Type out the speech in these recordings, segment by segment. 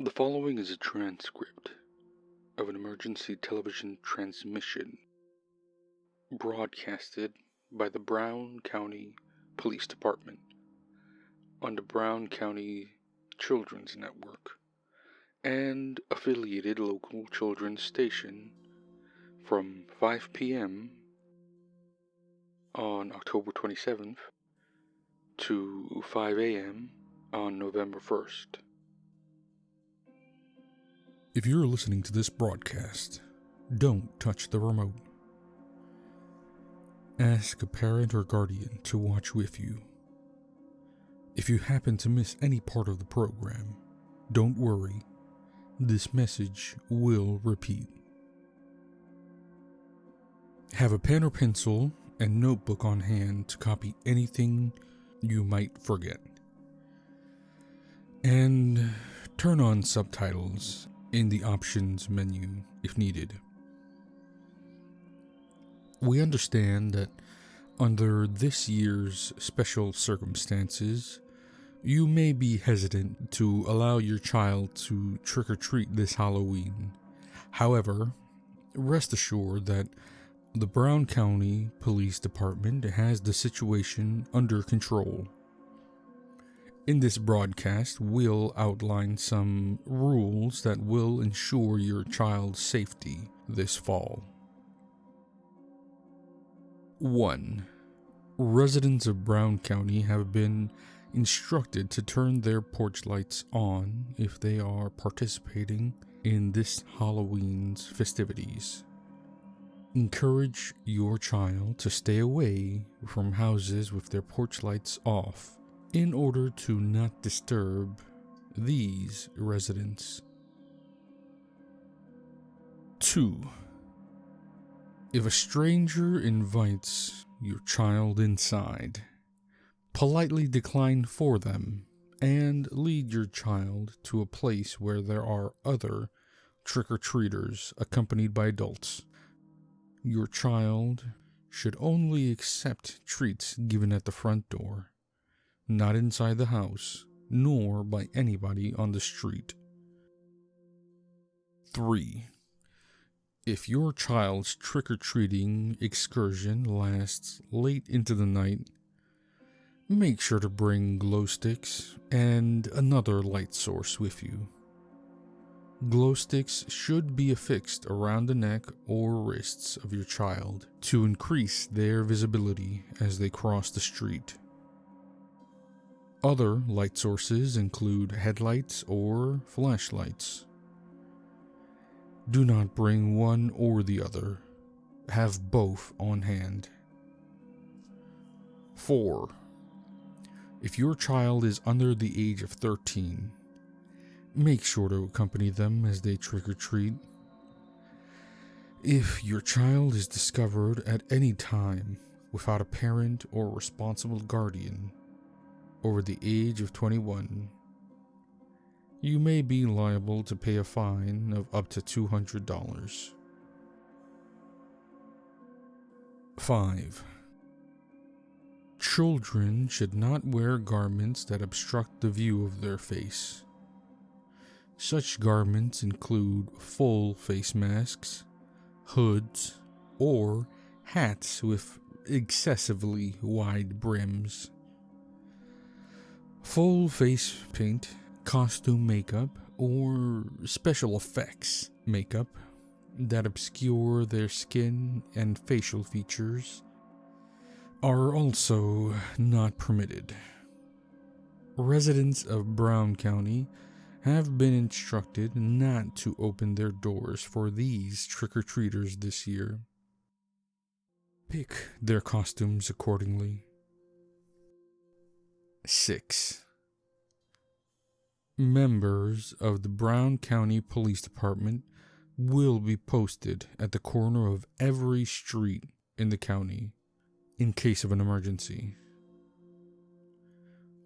The following is a transcript of an emergency television transmission broadcasted by the Brown County Police Department on the Brown County Children's Network and affiliated local children's station from 5 p.m. on October 27th to 5 a.m. on November 1st. If you're listening to this broadcast, don't touch the remote. Ask a parent or guardian to watch with you. If you happen to miss any part of the program, don't worry. This message will repeat. Have a pen or pencil and notebook on hand to copy anything you might forget. And turn on subtitles in the options menu if needed. We understand that under this year's special circumstances, you may be hesitant to allow your child to trick-or-treat this Halloween. However, rest assured that the Brown County Police Department has the situation under control. In this broadcast, we'll outline some rules that will ensure your child's safety this fall. 1. Residents of Brown County have been instructed to turn their porch lights on if they are participating in this Halloween's festivities. Encourage your child to stay away from houses with their porch lights off in order to not disturb these residents. 2. If a stranger invites your child inside, politely decline for them and lead your child to a place where there are other trick-or-treaters accompanied by adults. Your child should only accept treats given at the front door, not inside the house, nor by anybody on the street. 3. If your child's trick-or-treating excursion lasts late into the night, make sure to bring glow sticks and another light source with you. Glow sticks should be affixed around the neck or wrists of your child to increase their visibility as they cross the street. Other light sources include headlights or flashlights. Do not bring one or the other. Have both on hand. 4. If your child is under the age of 13, make sure to accompany them as they trick-or-treat. If your child is discovered at any time without a parent or responsible guardian over the age of 21, you may be liable to pay a fine of up to $200. 5. Children should not wear garments that obstruct the view of their face. Such garments include full face masks, hoods, or hats with excessively wide brims. Full face paint, costume makeup, or special effects makeup that obscure their skin and facial features are also not permitted. Residents of Brown County have been instructed not to open their doors for these trick-or-treaters this year. Pick their costumes accordingly. 6. Members of the Brown County Police Department will be posted at the corner of every street in the county in case of an emergency.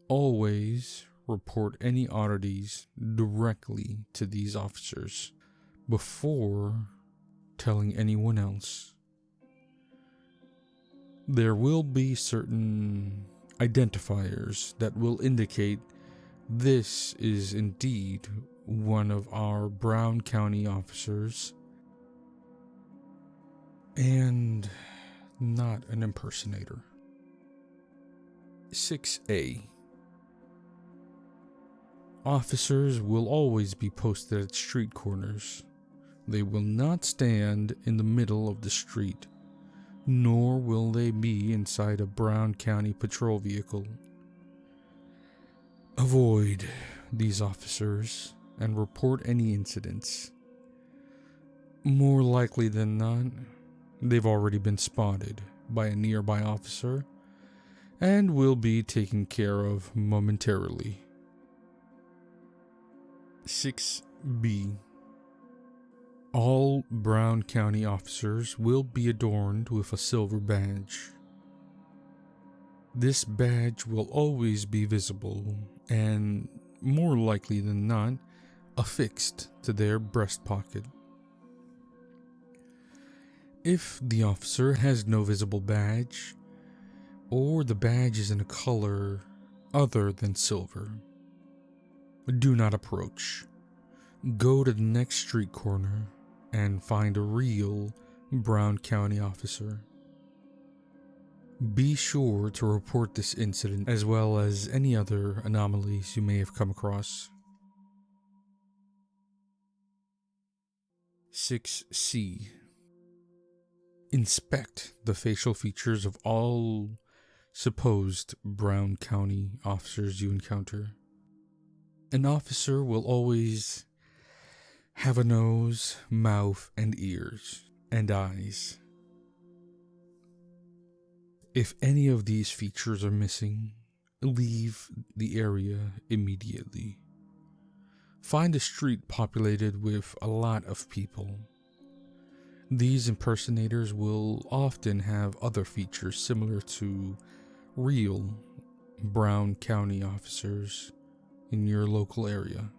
Always report any oddities directly to these officers before telling anyone else. There will be certain identifiers that will indicate This is indeed one of our Brown County officers, and not an impersonator. 6A. Officers will always be posted at street corners. They will not stand in the middle of the street, nor will they be inside a Brown County patrol vehicle. Avoid these officers and report any incidents. More likely than not, they've already been spotted by a nearby officer and will be taken care of momentarily. 6B. All Brown County officers will be adorned with a silver badge. This badge will always be visible and, more likely than not, affixed to their breast pocket. If the officer has no visible badge, or the badge is in a color other than silver, do not approach. Go to the next street corner and find a real Brown County officer. Be sure to report this incident as well as any other anomalies you may have come across. 6C. Inspect the facial features of all supposed Brown County officers you encounter. An officer will always have a nose, mouth, and ears, and eyes. If any of these features are missing, leave the area immediately. Find a street populated with a lot of people. These impersonators will often have other features similar to real Brown County officers in your local area.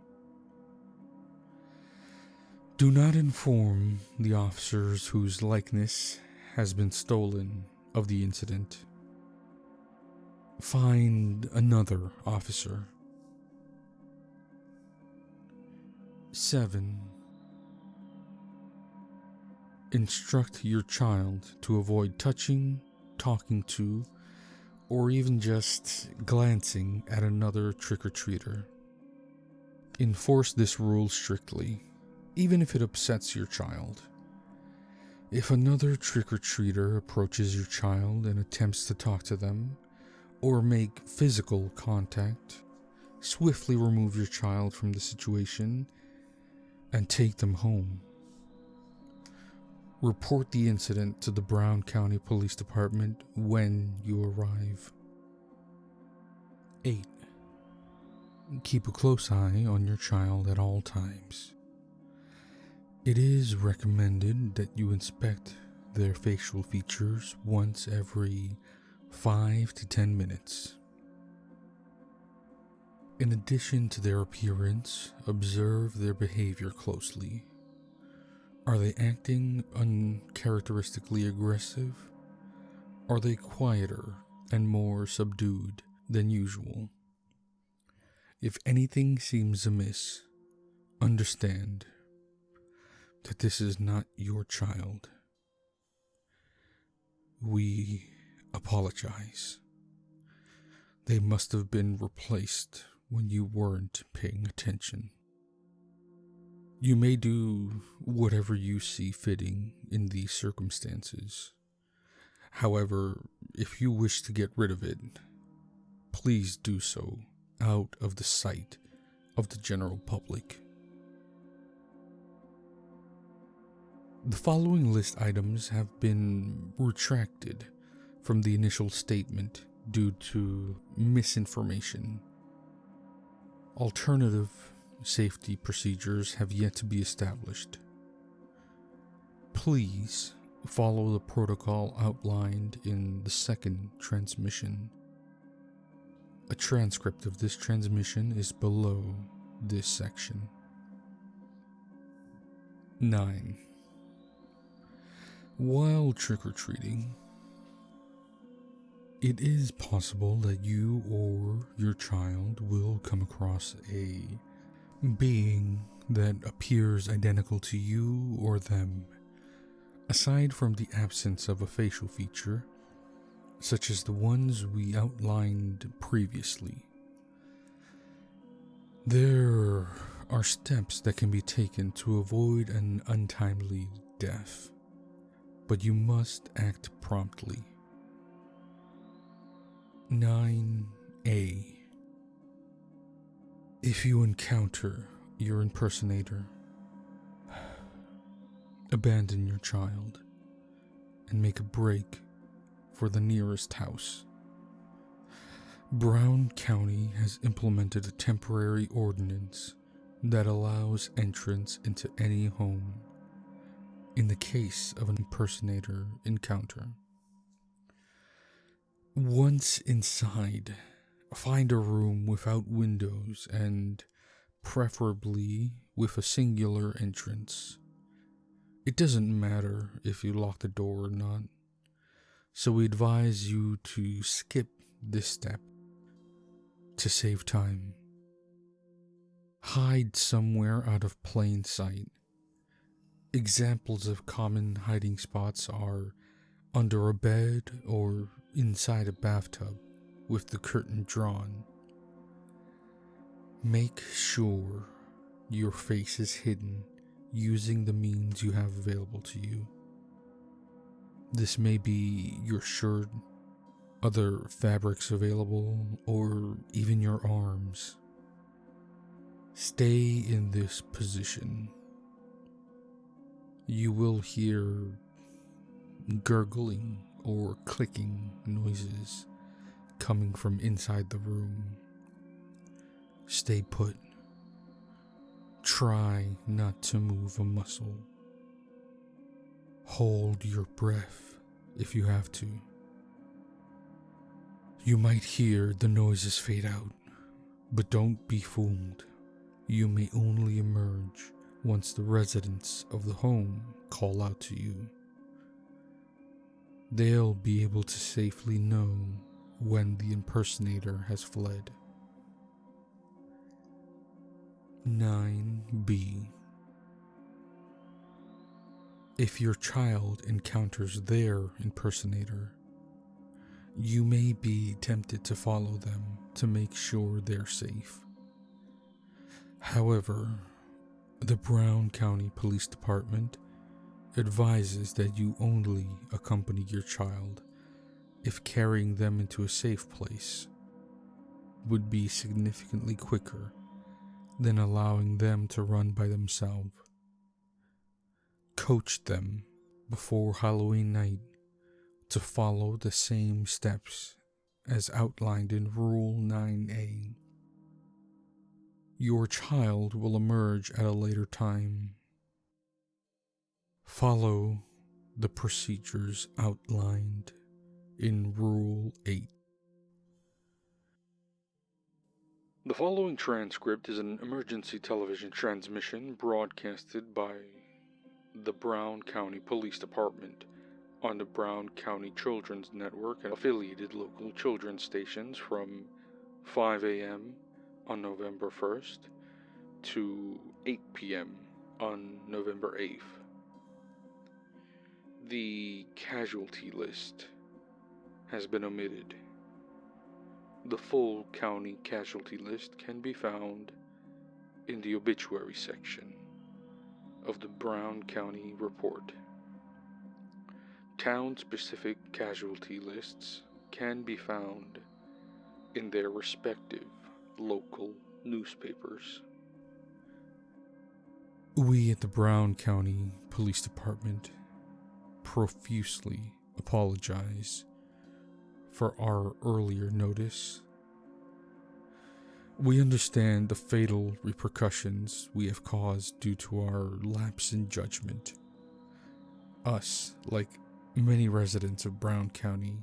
Do not inform the officers whose likeness has been stolen of the incident. Find another officer. 7. Instruct your child to avoid touching, talking to, or even just glancing at another trick-or-treater. Enforce this rule strictly, even if it upsets your child. If another trick-or-treater approaches your child and attempts to talk to them, or make physical contact, swiftly remove your child from the situation and take them home. Report the incident to the Brown County Police Department when you arrive. 8. Keep a close eye on your child at all times. It is recommended that you inspect their facial features once every 5 to 10 minutes. In addition to their appearance, observe their behavior closely. Are they acting uncharacteristically aggressive? Are they quieter and more subdued than usual? If anything seems amiss, understand that this is not your child. We apologize. They must have been replaced when you weren't paying attention. You may do whatever you see fitting in these circumstances. However, if you wish to get rid of it, please do so out of the sight of the general public. The following list items have been retracted from the initial statement due to misinformation. Alternative safety procedures have yet to be established. Please follow the protocol outlined in the second transmission. A transcript of this transmission is below this section. 9. While trick-or-treating, It is possible that you or your child will come across a being that appears identical to you or them. Aside from the absence of a facial feature, such as the ones we outlined previously, there are steps that can be taken to avoid an untimely death, but you must act promptly. 9A. If you encounter your impersonator, abandon your child and make a break for the nearest house. Brown County has implemented a temporary ordinance that allows entrance into any home in the case of an impersonator encounter. Once inside, find a room without windows and preferably with a singular entrance. It doesn't matter if you lock the door or not, so we advise you to skip this step to save time. Hide somewhere out of plain sight. Examples of common hiding spots are under a bed or inside a bathtub with the curtain drawn. Make sure your face is hidden using the means you have available to you. This may be your shirt, other fabrics available, or even your arms. Stay in this position. You will hear gurgling or clicking noises coming from inside the room. Stay put. Try not to move a muscle. Hold your breath if you have to. You might hear the noises fade out, but don't be fooled. You may only emerge once the residents of the home call out to you. They'll be able to safely know when the impersonator has fled. 9B. If your child encounters their impersonator, you may be tempted to follow them to make sure they're safe. However, the Brown County Police Department advises that you only accompany your child if carrying them into a safe place would be significantly quicker than allowing them to run by themselves. Coach them before Halloween night to follow the same steps as outlined in Rule 9A. Your child will emerge at a later time. Follow the procedures outlined in Rule 8. The following transcript is an emergency television transmission broadcasted by the Brown County Police Department on the Brown County Children's Network and affiliated local children's stations from 5 a.m. on November 1st to 8 p.m. on November 8th. The casualty list has been omitted. The full county casualty list can be found in the obituary section of the Brown County Report. Town-specific casualty lists can be found in their respective local newspapers. We at the Brown County Police Department profusely apologize for our earlier notice. We understand the fatal repercussions we have caused due to our lapse in judgment. Us, like many residents of Brown County,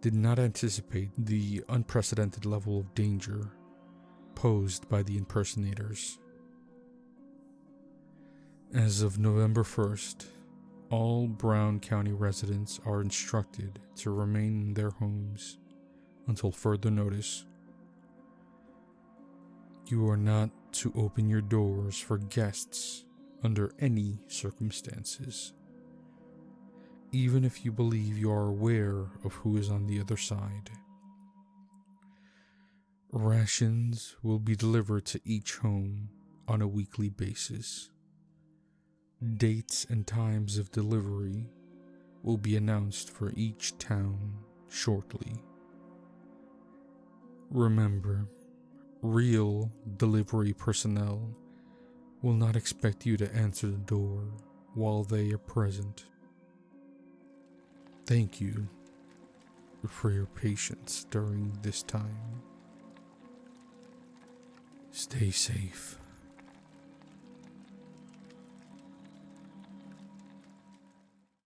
did not anticipate the unprecedented level of danger posed by the impersonators. As of November 1st, All Brown County residents are instructed to remain in their homes until further notice. You are not to open your doors for guests under any circumstances, even if you believe you are aware of who is on the other side. Rations will be delivered to each home on a weekly basis. Dates and times of delivery will be announced for each town shortly. Remember, real delivery personnel will not expect you to answer the door while they are present. Thank you for your patience during this time. Stay safe.